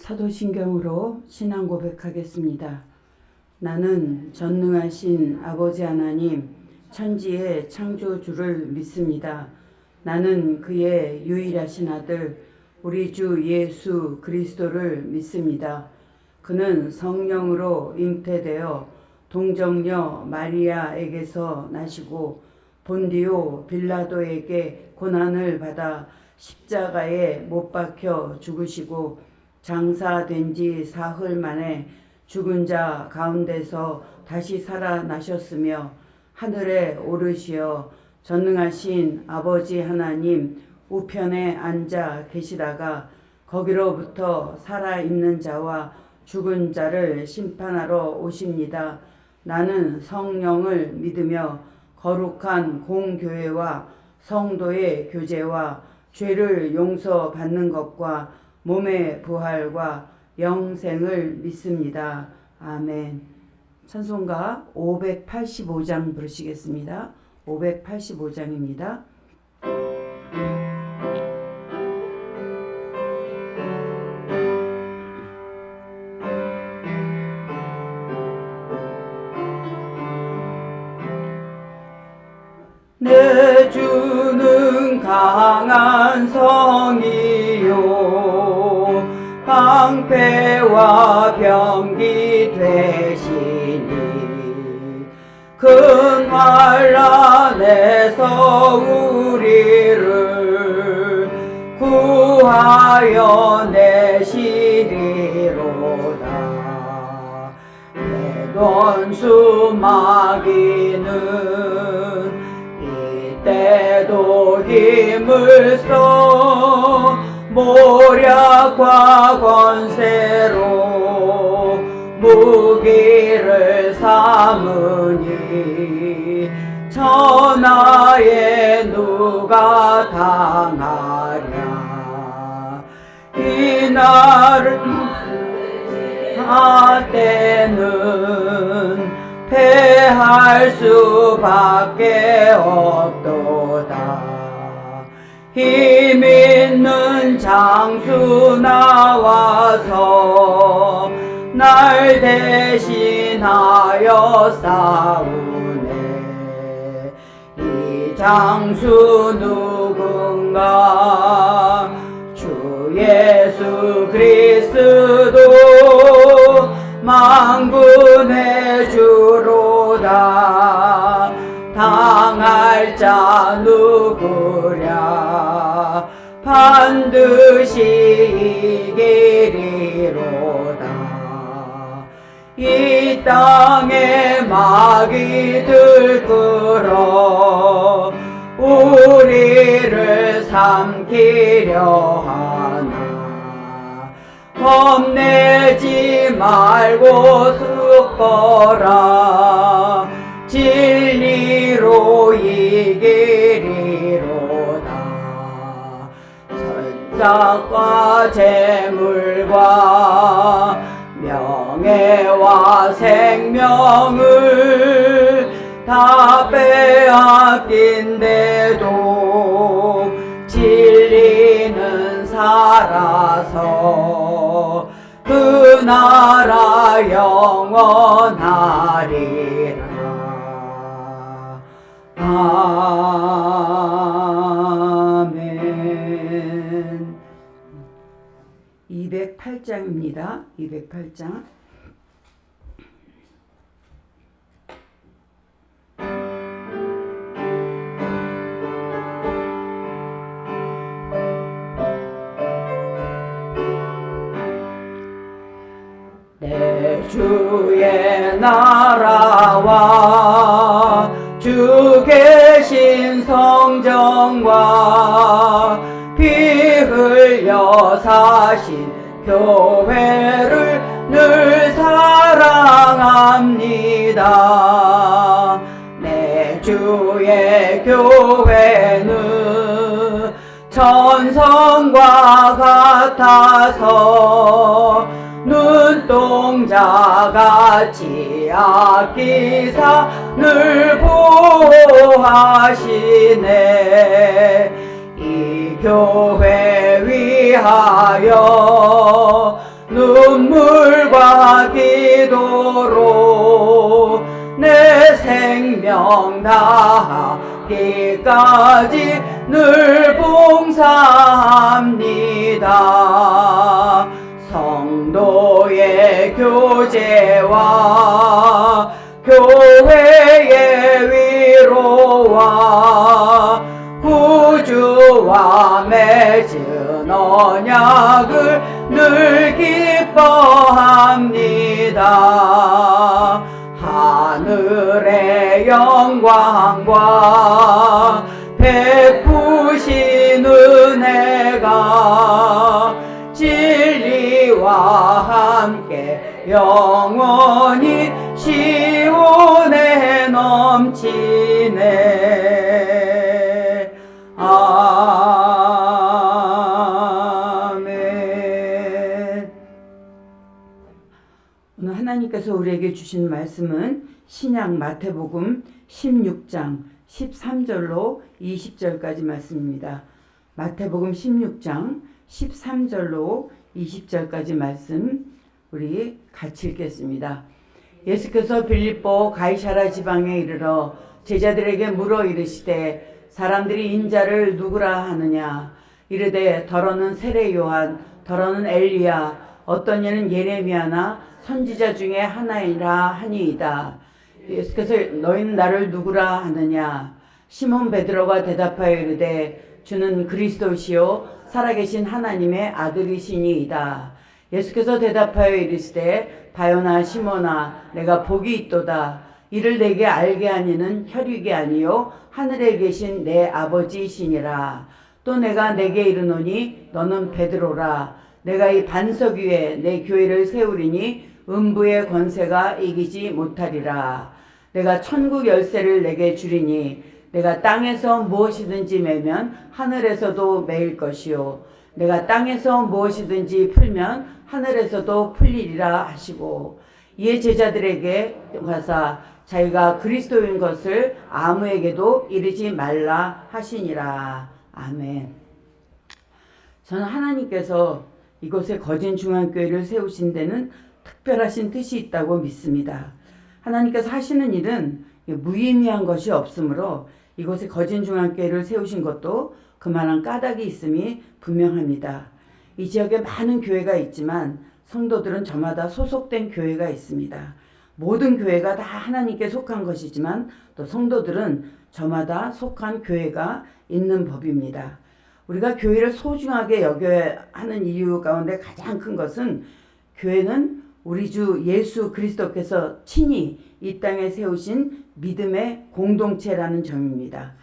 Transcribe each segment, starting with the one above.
사도신경으로 신앙 고백하겠습니다. 나는 전능하신 아버지 하나님, 천지의 창조주를 믿습니다. 나는 그의 유일하신 아들, 우리 주 예수 그리스도를 믿습니다. 그는 성령으로 잉태되어 동정녀 마리아에게서 나시고 본디오 빌라도에게 고난을 받아 십자가에 못 박혀 죽으시고 장사된 지 사흘 만에 죽은 자 가운데서 다시 살아나셨으며 하늘에 오르시어 전능하신 아버지 하나님 우편에 앉아 계시다가 거기로부터 살아있는 자와 죽은 자를 심판하러 오십니다. 나는 성령을 믿으며 거룩한 공교회와 성도의 교제와 죄를 용서받는 것과 몸의 부활과 영생을 믿습니다. 아멘. 찬송가 585장 부르시겠습니다. 585장입니다. 내 주는 강한 성이요 방패와 병기 되시니 큰 환난에서 우리를 구하여 내시리로다. 내 원수 마귀는 이때도 힘을 써 모략과 권세로 무기를 삼으니 천하에 누가 당하랴. 이날을 할 때는 패할 수밖에 없도다. 힘 있는 장수 나와서 날 대신하여 싸우네. 이 장수 누군가? 주 예수 그리스도 만군의 주로다. 당할 자 누구랴? 반드시 이기리로다. 이 땅에 마귀들 끌어 우리를 삼키려 하나. 겁내지 말고 숨거라. 진리로 이기리로다. 선작과 재물과 명예와 생명을 다 빼앗긴데도 진리는 살아서 그 나라 영원하리라. 아멘. 208장입니다. 208장. 내 주의 나라와 주 계신 성전과 피 흘려 사신 교회를 늘 사랑합니다. 내 주의 교회는 천성과 같아서 눈동자같이 아끼사 늘 보호하시네. 이 교회 위하여 눈물과 기도로 내 생명 다하기까지 늘 봉사합니다. 성도의 교제와 교회의 위로와 구주와 맺은 언약을 늘 기뻐합니다. 하늘의 영광과 베푸신 은혜가 진리와 함께 영원히 시온에 넘치네. 아멘. 오늘 하나님께서 우리에게 주신 말씀은 신약 마태복음 16장 13절로 20절까지 말씀입니다. 마태복음 16장 13절로 20절까지 말씀 우리 같이 읽겠습니다. 예수께서 빌립보 가이사랴 지방에 이르러 제자들에게 물어 이르시되 사람들이 인자를 누구라 하느냐. 이르되 더러는 세례 요한, 더러는 엘리야, 어떤 이는 예레미야나 선지자 중에 하나이라 하니이다. 예수께서 너희는 나를 누구라 하느냐. 시몬 베드로가 대답하여 이르되 주는 그리스도시요 살아계신 하나님의 아들이시니이다. 예수께서 대답하여 이르시되 바요나 시몬아 내가 복이 있도다. 이를 내게 알게 하니는 혈육이 아니요 하늘에 계신 내 아버지이시니라. 또 내가 내게 이르노니 너는 베드로라. 내가 이 반석 위에 내 교회를 세우리니 음부의 권세가 이기지 못하리라. 내가 천국 열쇠를 내게 주리니 내가 땅에서 무엇이든지 매면 하늘에서도 매일 것이요 내가 땅에서 무엇이든지 풀면 하늘에서도 풀리리라 하시고 이에 제자들에게 가사 자기가 그리스도인 것을 아무에게도 이르지 말라 하시니라. 아멘. 저는 하나님께서 이곳에 거진중앙교회를 세우신 데는 특별하신 뜻이 있다고 믿습니다. 하나님께서 하시는 일은 무의미한 것이 없으므로 이곳에 거진중앙교회를 세우신 것도 그만한 까닭이 있음이 분명합니다. 이 지역에 많은 교회가 있지만 성도들은 저마다 소속된 교회가 있습니다. 모든 교회가 다 하나님께 속한 것이지만 또 성도들은 저마다 속한 교회가 있는 법입니다. 우리가 교회를 소중하게 여겨야 하는 이유 가운데 가장 큰 것은 교회는 우리 주 예수 그리스도께서 친히 이 땅에 세우신 믿음의 공동체라는 점입니다.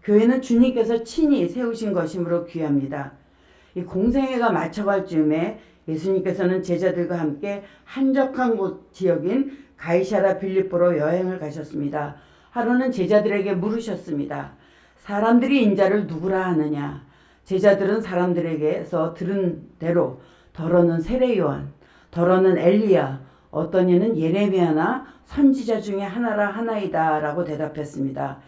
교회는 주님께서 친히 세우신 것이므로 귀합니다. 이 공생애가 맞춰갈 즈음에 예수님께서는 제자들과 함께 한적한 곳 지역인 가이사랴 빌립보로 여행을 가셨습니다. 하루는 제자들에게 물으셨습니다. 사람들이 인자를 누구라 하느냐. 제자들은 사람들에게서 들은 대로 더러는 세례 요한, 더러는 엘리야, 어떤 이는 예레미야나 선지자 중에 하나이다 라고 대답했습니다.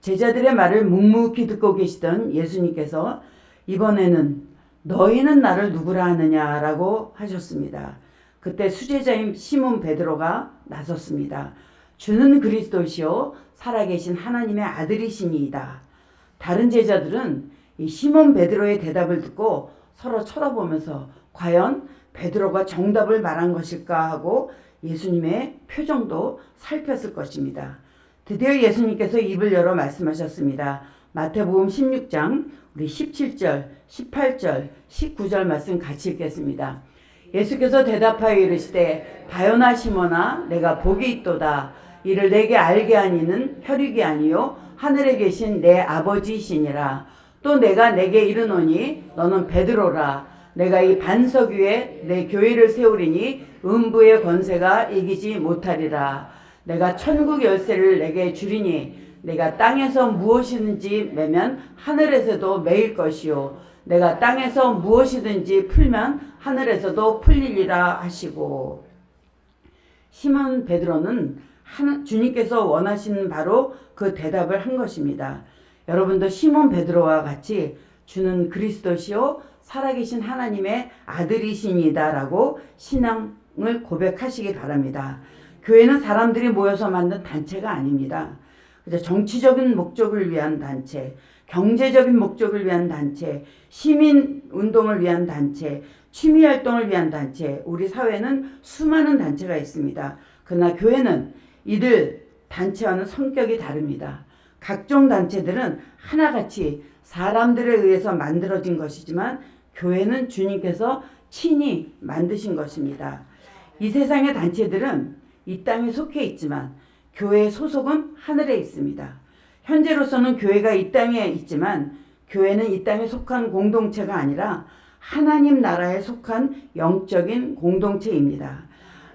제자들의 말을 묵묵히 듣고 계시던 예수님께서 이번에는 너희는 나를 누구라 하느냐라고 하셨습니다. 그때 수제자인 시몬 베드로가 나섰습니다. 주는 그리스도시요 살아계신 하나님의 아들이시니이다. 다른 제자들은 이 시몬 베드로의 대답을 듣고 서로 쳐다보면서 과연 베드로가 정답을 말한 것일까 하고 예수님의 표정도 살폈을 것입니다. 드디어 예수님께서 입을 열어 말씀하셨습니다. 마태복음 16장 우리 17절, 18절, 19절 말씀 같이 읽겠습니다. 예수께서 대답하여 이르시되 바요나 시몬아 내가 복이 있도다. 이를 내게 알게 하니는 혈육이 아니요 하늘에 계신 내 아버지이시니라. 또 내가 내게 이르노니 너는 베드로라. 내가 이 반석 위에 내 교회를 세우리니 음부의 권세가 이기지 못하리라. 내가 천국 열쇠를 내게 주리니 내가 땅에서 무엇이든지 매면 하늘에서도 매일 것이요 내가 땅에서 무엇이든지 풀면 하늘에서도 풀리리라 하시고 시몬 베드로는 주님께서 원하시는 바로 그 대답을 한 것입니다. 여러분도 시몬 베드로와 같이 주는 그리스도시요 살아계신 하나님의 아들이시니다라고 신앙 신앙을 고백하시기 바랍니다. 교회는 사람들이 모여서 만든 단체가 아닙니다. 정치적인 목적을 위한 단체, 경제적인 목적을 위한 단체, 시민운동을 위한 단체, 취미활동을 위한 단체, 우리 사회는 수많은 단체가 있습니다. 그러나 교회는 이들 단체와는 성격이 다릅니다. 각종 단체들은 하나같이 사람들에 의해서 만들어진 것이지만 교회는 주님께서 친히 만드신 것입니다. 이 세상의 단체들은 이 땅에 속해 있지만 교회의 소속은 하늘에 있습니다. 현재로서는 교회가 이 땅에 있지만 교회는 이 땅에 속한 공동체가 아니라 하나님 나라에 속한 영적인 공동체입니다.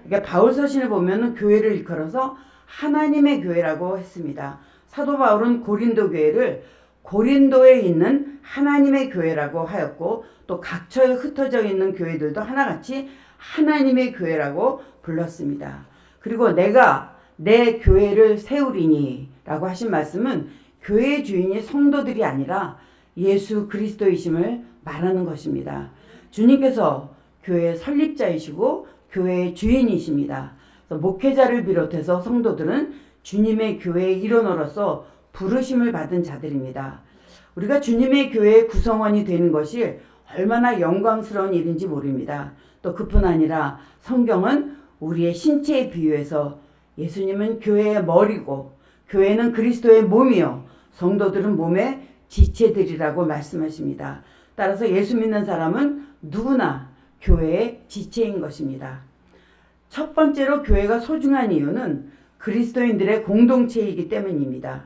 그러니까 바울 서신을 보면 교회를 일컬어서 하나님의 교회라고 했습니다. 사도 바울은 고린도 교회를 고린도에 있는 하나님의 교회라고 하였고 또 각처에 흩어져 있는 교회들도 하나같이 하나님의 교회라고 불렀습니다. 그리고 내가 내 교회를 세우리니 라고 하신 말씀은 교회의 주인이 성도들이 아니라 예수 그리스도이심을 말하는 것입니다. 주님께서 교회의 설립자이시고 교회의 주인이십니다. 목회자를 비롯해서 성도들은 주님의 교회의 일원으로서 부르심을 받은 자들입니다. 우리가 주님의 교회의 구성원이 되는 것이 얼마나 영광스러운 일인지 모릅니다. 또 그뿐 아니라 성경은 우리의 신체에 비유해서 예수님은 교회의 머리고 교회는 그리스도의 몸이요 성도들은 몸의 지체들이라고 말씀하십니다. 따라서 예수 믿는 사람은 누구나 교회의 지체인 것입니다. 첫 번째로 교회가 소중한 이유는 그리스도인들의 공동체이기 때문입니다.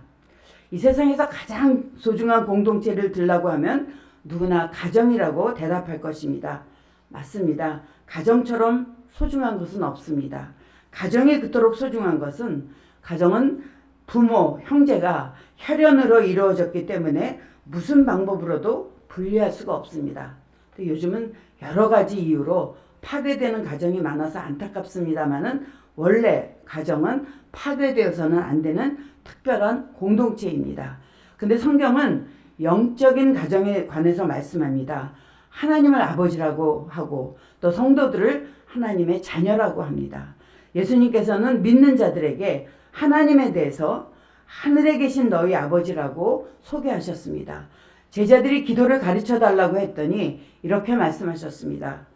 이 세상에서 가장 소중한 공동체를 들라고 하면 누구나 가정이라고 대답할 것입니다. 맞습니다. 가정처럼 소중한 것은 없습니다. 가정이 그토록 소중한 것은 가정은 부모, 형제가 혈연으로 이루어졌기 때문에 무슨 방법으로도 분리할 수가 없습니다. 요즘은 여러 가지 이유로 파괴되는 가정이 많아서 안타깝습니다만은 원래 가정은 파괴되어서는 안 되는 특별한 공동체입니다. 근데 성경은 영적인 가정에 관해서 말씀합니다. 하나님을 아버지라고 하고 또 성도들을 하나님의 자녀라고 합니다. 예수님께서는 믿는 자들에게 하나님에 대해서 하늘에 계신 너희 아버지라고 소개하셨습니다. 제자들이 기도를 가르쳐 달라고 했더니 이렇게 말씀하셨습니다.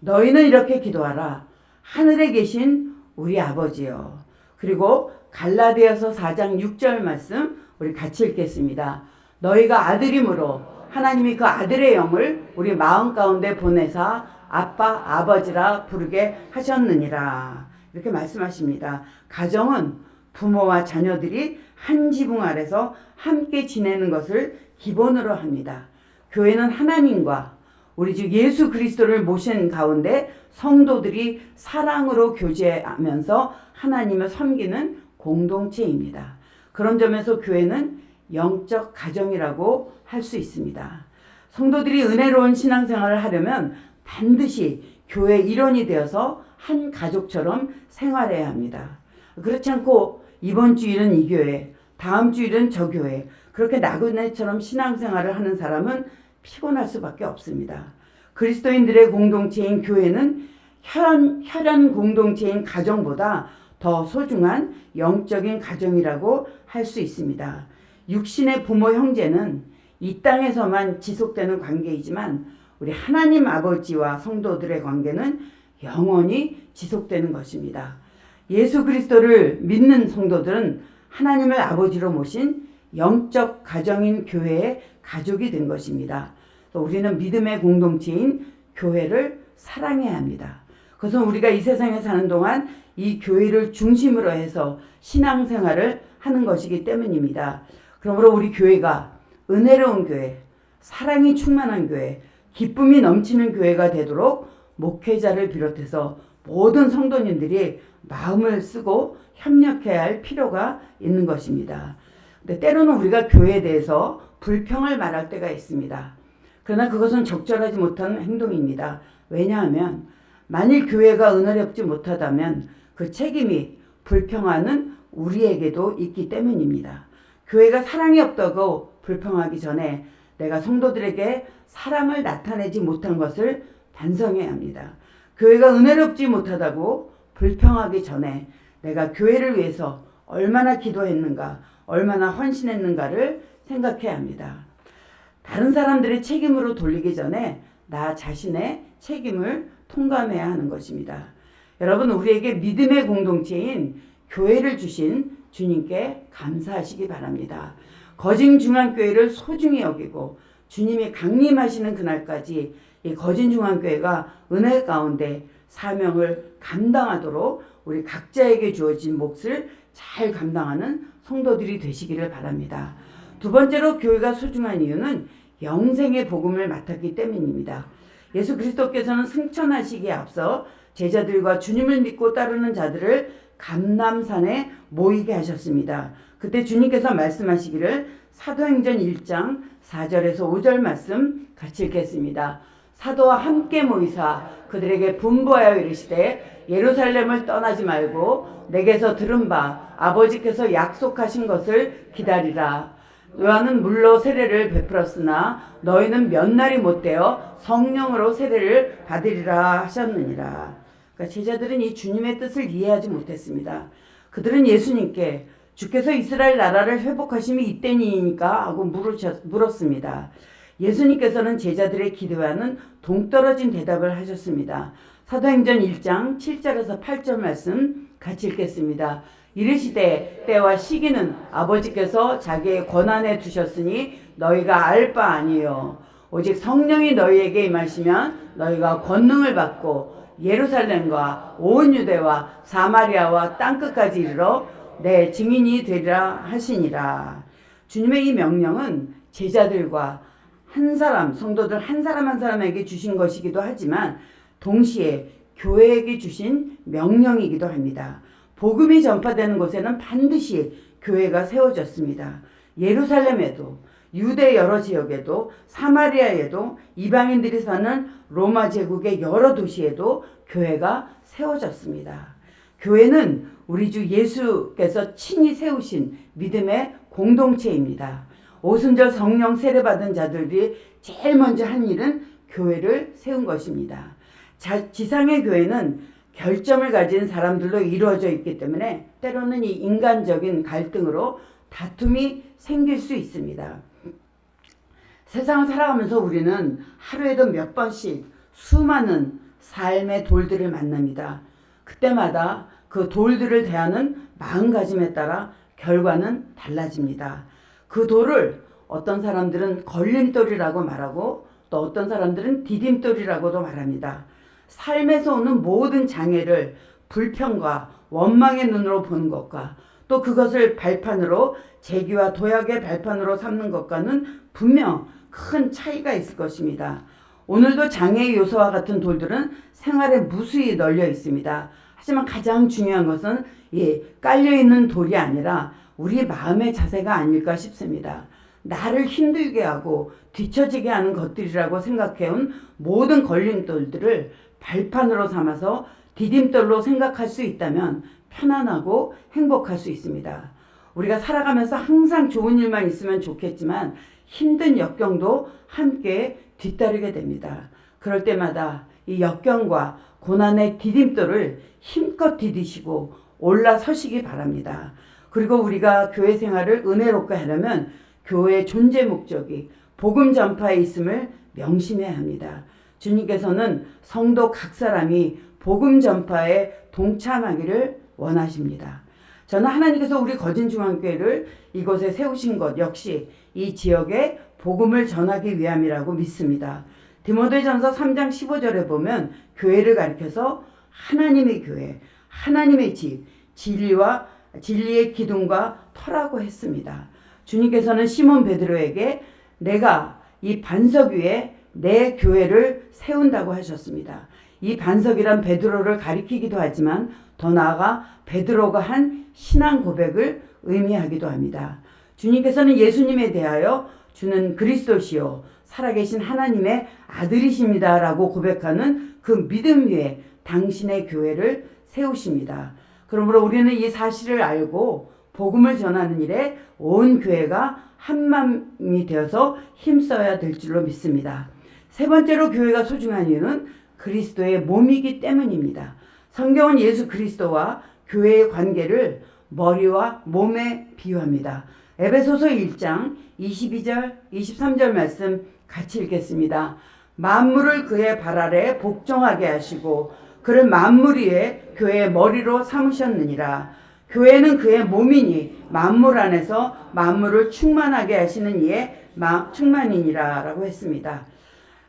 너희는 이렇게 기도하라. 하늘에 계신 우리 아버지요. 그리고 갈라디아서 4장 6절 말씀 우리 같이 읽겠습니다. 너희가 아들이므로 하나님이 그 아들의 영을 우리 마음 가운데 보내사 아빠 아버지라 부르게 하셨느니라. 이렇게 말씀하십니다. 가정은 부모와 자녀들이 한 지붕 아래서 함께 지내는 것을 기본으로 합니다. 교회는 하나님과 우리 주 예수 그리스도를 모신 가운데 성도들이 사랑으로 교제하면서 하나님을 섬기는 공동체입니다. 그런 점에서 교회는 영적 가정이라고 할 수 있습니다. 성도들이 은혜로운 신앙생활을 하려면 반드시 교회 일원이 되어서 한 가족처럼 생활해야 합니다. 그렇지 않고 이번 주일은 이 교회, 다음 주일은 저 교회, 그렇게 나그네처럼 신앙생활을 하는 사람은 피곤할 수밖에 없습니다. 그리스도인들의 공동체인 교회는 혈연 공동체인 가정보다 더 소중한 영적인 가정이라고 할 수 있습니다. 육신의 부모 형제는 이 땅에서만 지속되는 관계이지만 우리 하나님 아버지와 성도들의 관계는 영원히 지속되는 것입니다. 예수 그리스도를 믿는 성도들은 하나님을 아버지로 모신 영적 가정인 교회의 가족이 된 것입니다. 우리는 믿음의 공동체인 교회를 사랑해야 합니다. 그것은 우리가 이 세상에 사는 동안 이 교회를 중심으로 해서 신앙생활을 하는 것이기 때문입니다. 그러므로 우리 교회가 은혜로운 교회, 사랑이 충만한 교회, 기쁨이 넘치는 교회가 되도록 목회자를 비롯해서 모든 성도님들이 마음을 쓰고 협력해야 할 필요가 있는 것입니다. 근데 때로는 우리가 교회에 대해서 불평을 말할 때가 있습니다. 그러나 그것은 적절하지 못한 행동입니다. 왜냐하면 만일 교회가 은혜롭지 못하다면 그 책임이 불평하는 우리에게도 있기 때문입니다. 교회가 사랑이 없다고 불평하기 전에 내가 성도들에게 사랑을 나타내지 못한 것을 반성해야 합니다. 교회가 은혜롭지 못하다고 불평하기 전에 내가 교회를 위해서 얼마나 기도했는가, 얼마나 헌신했는가를 생각해야 합니다. 다른 사람들의 책임으로 돌리기 전에 나 자신의 책임을 통감해야 하는 것입니다. 여러분, 우리에게 믿음의 공동체인 교회를 주신 주님께 감사하시기 바랍니다. 거진중앙교회를 소중히 여기고 주님이 강림하시는 그날까지 이 거진중앙교회가 은혜 가운데 사명을 감당하도록 우리 각자에게 주어진 몫을 잘 감당하는 성도들이 되시기를 바랍니다. 두 번째로 교회가 소중한 이유는 영생의 복음을 맡았기 때문입니다. 예수 그리스도께서는 승천하시기에 앞서 제자들과 주님을 믿고 따르는 자들을 감람산에 모이게 하셨습니다. 그때 주님께서 말씀하시기를 사도행전 1장 4절에서 5절 말씀 같이 읽겠습니다. 사도와 함께 모이사 그들에게 분부하여 이르시되 예루살렘을 떠나지 말고 내게서 들은 바 아버지께서 약속하신 것을 기다리라. 요한은 물로 세례를 베풀었으나 너희는 몇 날이 못되어 성령으로 세례를 받으리라 하셨느니라. 그러니까 제자들은 이 주님의 뜻을 이해하지 못했습니다. 그들은 예수님께 주께서 이스라엘 나라를 회복하심이 이때니까 하고 물었습니다. 예수님께서는 제자들의 기도와는 동떨어진 대답을 하셨습니다. 사도행전 1장 7절에서 8절 말씀 같이 읽겠습니다. 이르시되 때와 시기는 아버지께서 자기의 권한에 두셨으니 너희가 알 바 아니요 오직 성령이 너희에게 임하시면 너희가 권능을 받고 예루살렘과 온 유대와 사마리아와 땅끝까지 이르러 내 증인이 되리라 하시니라. 주님의 이 명령은 제자들과 한 사람, 성도들 한 사람 한 사람에게 주신 것이기도 하지만 동시에 교회에게 주신 명령이기도 합니다. 복음이 전파되는 곳에는 반드시 교회가 세워졌습니다. 예루살렘에도 유대 여러 지역에도 사마리아에도 이방인들이 사는 로마 제국의 여러 도시에도 교회가 세워졌습니다. 교회는 우리 주 예수께서 친히 세우신 믿음의 공동체입니다. 오순절 성령 세례받은 자들이 제일 먼저 한 일은 교회를 세운 것입니다. 지상의 교회는 결점을 가진 사람들로 이루어져 있기 때문에 때로는 이 인간적인 갈등으로 다툼이 생길 수 있습니다. 세상을 살아가면서 우리는 하루에도 몇 번씩 수많은 삶의 돌들을 만납니다. 그때마다 그 돌들을 대하는 마음가짐에 따라 결과는 달라집니다. 그 돌을 어떤 사람들은 걸림돌이라고 말하고 또 어떤 사람들은 디딤돌이라고도 말합니다. 삶에서 오는 모든 장애를 불평과 원망의 눈으로 보는 것과 또 그것을 발판으로 재기와 도약의 발판으로 삼는 것과는 분명 큰 차이가 있을 것입니다. 오늘도 장애의 요소와 같은 돌들은 생활에 무수히 널려 있습니다. 하지만 가장 중요한 것은 깔려있는 돌이 아니라 우리 마음의 자세가 아닐까 싶습니다. 나를 힘들게 하고 뒤처지게 하는 것들이라고 생각해온 모든 걸림돌들을 발판으로 삼아서 디딤돌로 생각할 수 있다면 편안하고 행복할 수 있습니다. 우리가 살아가면서 항상 좋은 일만 있으면 좋겠지만 힘든 역경도 함께 뒤따르게 됩니다. 그럴 때마다 이 역경과 고난의 디딤돌을 힘껏 디디시고 올라서시기 바랍니다. 그리고 우리가 교회 생활을 은혜롭게 하려면 교회의 존재 목적이 복음 전파에 있음을 명심해야 합니다. 주님께서는 성도 각 사람이 복음 전파에 동참하기를 원하십니다. 저는 하나님께서 우리 거진중앙교회를 이곳에 세우신 것 역시 이 지역에 복음을 전하기 위함이라고 믿습니다. 디모데전서 3장 15절에 보면 교회를 가리켜서 하나님의 교회, 하나님의 집, 진리의 기둥과 터라고 했습니다. 주님께서는 시몬 베드로에게 내가 이 반석 위에 내 교회를 세운다고 하셨습니다. 이 반석이란 베드로를 가리키기도 하지만 더 나아가 베드로가 한 신앙 고백을 의미하기도 합니다. 주님께서는 예수님에 대하여 주는 그리스도시요 살아계신 하나님의 아들이십니다 라고 고백하는 그 믿음 위에 당신의 교회를 세우십니다. 그러므로 우리는 이 사실을 알고 복음을 전하는 일에 온 교회가 한마음이 되어서 힘써야 될 줄로 믿습니다. 세 번째로 교회가 소중한 이유는 그리스도의 몸이기 때문입니다. 성경은 예수 그리스도와 교회의 관계를 머리와 몸에 비유합니다. 에베소서 1장 22절 23절 말씀 같이 읽겠습니다. 만물을 그의 발 아래 복종하게 하시고 그를 만물 위에 교회의 머리로 삼으셨느니라. 교회는 그의 몸이니 만물 안에서 만물을 충만하게 하시는 이의 충만이니라 라고 했습니다.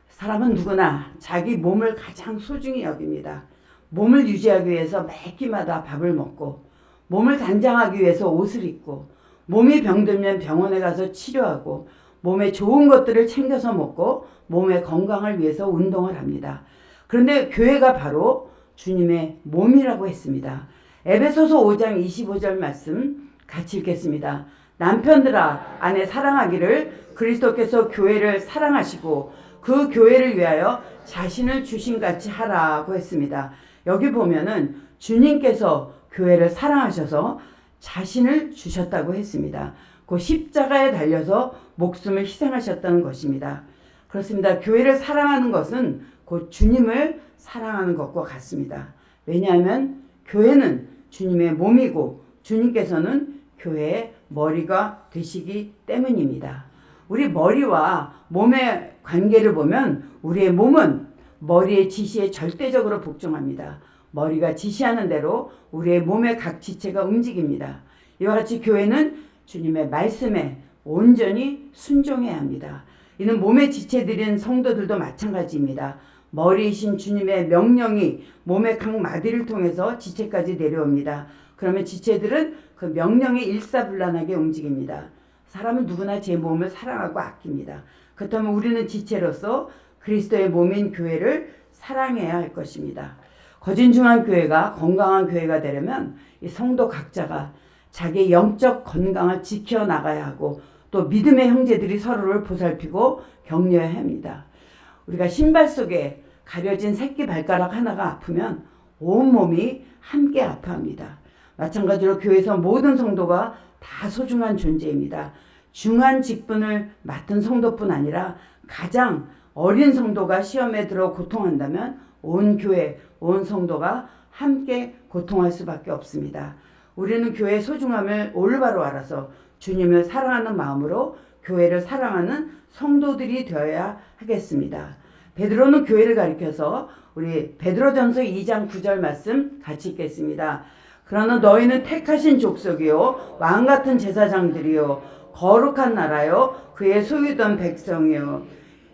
사람은 누구나 자기 몸을 가장 소중히 여깁니다. 몸을 유지하기 위해서 매 끼마다 밥을 먹고, 몸을 단장하기 위해서 옷을 입고, 몸이 병들면 병원에 가서 치료하고, 몸에 좋은 것들을 챙겨서 먹고, 몸의 건강을 위해서 운동을 합니다. 그런데 교회가 바로 주님의 몸이라고 했습니다. 에베소서 5장 25절 말씀 같이 읽겠습니다. 남편들아 아내 사랑하기를 그리스도께서 교회를 사랑하시고 그 교회를 위하여 자신을 주신같이 하라고 했습니다. 여기 보면은 주님께서 교회를 사랑하셔서 자신을 주셨다고 했습니다. 그 십자가에 달려서 목숨을 희생하셨다는 것입니다. 그렇습니다. 교회를 사랑하는 것은 곧 주님을 사랑하는 것과 같습니다. 왜냐하면 교회는 주님의 몸이고 주님께서는 교회의 머리가 되시기 때문입니다. 우리 머리와 몸의 관계를 보면 우리의 몸은 머리의 지시에 절대적으로 복종합니다. 머리가 지시하는 대로 우리의 몸의 각 지체가 움직입니다. 이와 같이 교회는 주님의 말씀에 온전히 순종해야 합니다. 이는 몸의 지체들인 성도들도 마찬가지입니다. 머리이신 주님의 명령이 몸의 각 마디를 통해서 지체까지 내려옵니다. 그러면 지체들은 그 명령에 일사불란하게 움직입니다. 사람은 누구나 제 몸을 사랑하고 아낍니다. 그렇다면 우리는 지체로서 그리스도의 몸인 교회를 사랑해야 할 것입니다. 거진중앙교회가 건강한 교회가 되려면 이 성도 각자가 자기의 영적 건강을 지켜나가야 하고 또 믿음의 형제들이 서로를 보살피고 격려해야 합니다. 우리가 신발 속에 가려진 새끼 발가락 하나가 아프면 온몸이 함께 아파합니다. 마찬가지로 교회에서 모든 성도가 다 소중한 존재입니다. 중한 직분을 맡은 성도뿐 아니라 가장 어린 성도가 시험에 들어 고통한다면 온 교회, 온 성도가 함께 고통할 수밖에 없습니다. 우리는 교회의 소중함을 올바로 알아서 주님을 사랑하는 마음으로 교회를 사랑하는 성도들이 되어야 하겠습니다. 베드로는 교회를 가리켜서 우리 베드로전서 2장 9절 말씀 같이 읽겠습니다. 그러나 너희는 택하신 족속이요 왕같은 제사장들이요 거룩한 나라요 그의 소유된 백성이요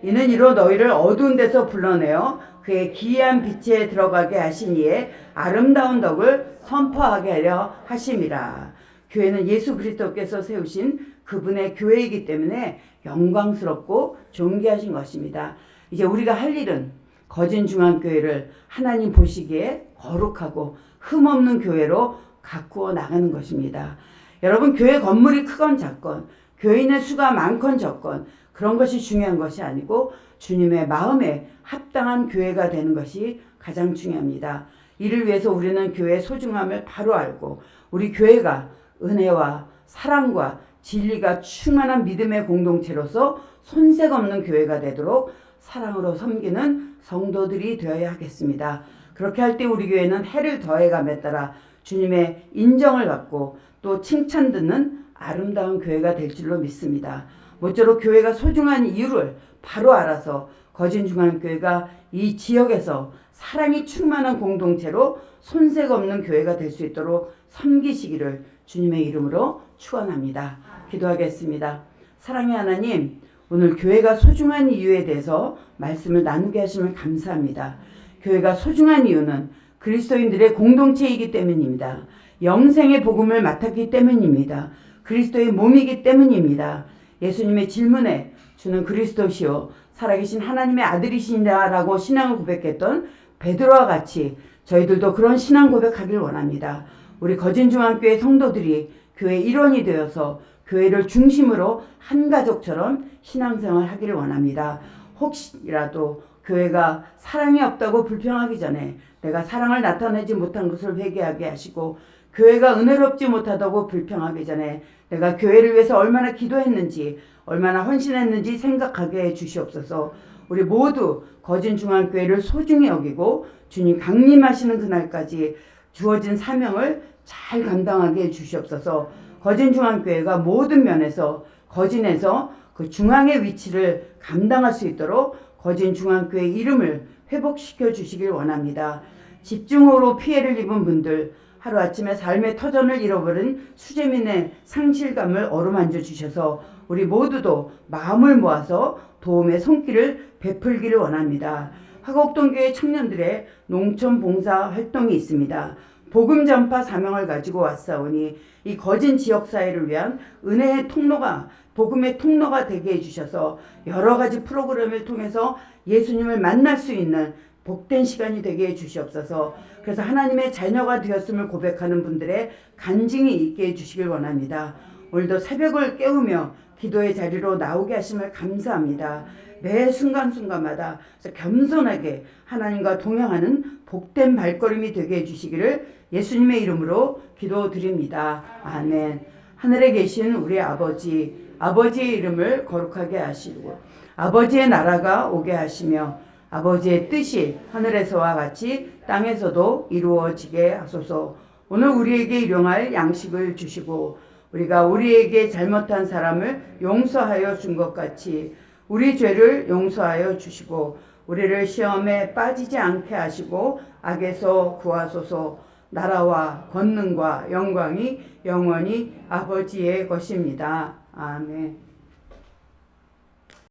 이는 이로 너희를 어두운 데서 불러내어 그의 기이한 빛에 들어가게 하신 이의 아름다운 덕을 선포하게 하려 하심이라. 교회는 예수 그리스도께서 세우신 그분의 교회이기 때문에 영광스럽고 존귀하신 것입니다. 이제 우리가 할 일은 거진중앙교회를 하나님 보시기에 거룩하고 흠없는 교회로 가꾸어 나가는 것입니다. 여러분, 교회 건물이 크건 작건, 교인의 수가 많건 적건 그런 것이 중요한 것이 아니고 주님의 마음에 합당한 교회가 되는 것이 가장 중요합니다. 이를 위해서 우리는 교회의 소중함을 바로 알고 우리 교회가 은혜와 사랑과 진리가 충만한 믿음의 공동체로서 손색 없는 교회가 되도록 사랑으로 섬기는 성도들이 되어야 하겠습니다. 그렇게 할 때 우리 교회는 해를 더해감에 따라 주님의 인정을 받고 또 칭찬 듣는 아름다운 교회가 될 줄로 믿습니다. 모쪼록 교회가 소중한 이유를 바로 알아서 거진중앙교회가 이 지역에서 사랑이 충만한 공동체로 손색 없는 교회가 될 수 있도록 섬기시기를 주님의 이름으로 축원합니다. 기도하겠습니다. 사랑의 하나님, 오늘 교회가 소중한 이유에 대해서 말씀을 나누게 하심을 감사합니다. 교회가 소중한 이유는 그리스도인들의 공동체이기 때문입니다. 영생의 복음을 맡았기 때문입니다. 그리스도의 몸이기 때문입니다. 예수님의 질문에 주는 그리스도시요 살아계신 하나님의 아들이신다라고 신앙을 고백했던 베드로와 같이 저희들도 그런 신앙 고백하길 원합니다. 우리 거진중앙교회 성도들이 교회 일원이 되어서 교회를 중심으로 한 가족처럼 신앙생활을 하기를 원합니다. 혹시라도 교회가 사랑이 없다고 불평하기 전에 내가 사랑을 나타내지 못한 것을 회개하게 하시고 교회가 은혜롭지 못하다고 불평하기 전에 내가 교회를 위해서 얼마나 기도했는지 얼마나 헌신했는지 생각하게 해 주시옵소서. 우리 모두 거진중앙교회를 소중히 여기고 주님 강림하시는 그날까지 주어진 사명을 잘 감당하게 해주시옵소서. 거진중앙교회가 모든 면에서 거진에서 그 중앙의 위치를 감당할 수 있도록 거진중앙교회 이름을 회복시켜 주시길 원합니다. 집중호우로 피해를 입은 분들, 하루아침에 삶의 터전을 잃어버린 수재민의 상실감을 어루만져 주셔서 우리 모두도 마음을 모아서 도움의 손길을 베풀기를 원합니다. 화곡동교회 청년들의 농촌 봉사 활동이 있습니다. 복음 전파 사명을 가지고 왔사오니 이 거진 지역사회를 위한 은혜의 통로가, 복음의 통로가 되게 해주셔서 여러 가지 프로그램을 통해서 예수님을 만날 수 있는 복된 시간이 되게 해주시옵소서. 그래서 하나님의 자녀가 되었음을 고백하는 분들의 간증이 있게 해주시길 원합니다. 오늘도 새벽을 깨우며 기도의 자리로 나오게 하심을 감사합니다. 매 순간순간마다 겸손하게 하나님과 동행하는 복된 발걸음이 되게 해주시기를 예수님의 이름으로 기도드립니다. 아멘. 하늘에 계신 우리 아버지, 아버지의 이름을 거룩하게 하시고 아버지의 나라가 오게 하시며 아버지의 뜻이 하늘에서와 같이 땅에서도 이루어지게 하소서. 오늘 우리에게 일용할 양식을 주시고 우리가 우리에게 잘못한 사람을 용서하여 준 것 같이 우리 죄를 용서하여 주시고 우리를 시험에 빠지지 않게 하시고 악에서 구하소서. 나라와 권능과 영광이 영원히 아버지의 것입니다. 아멘.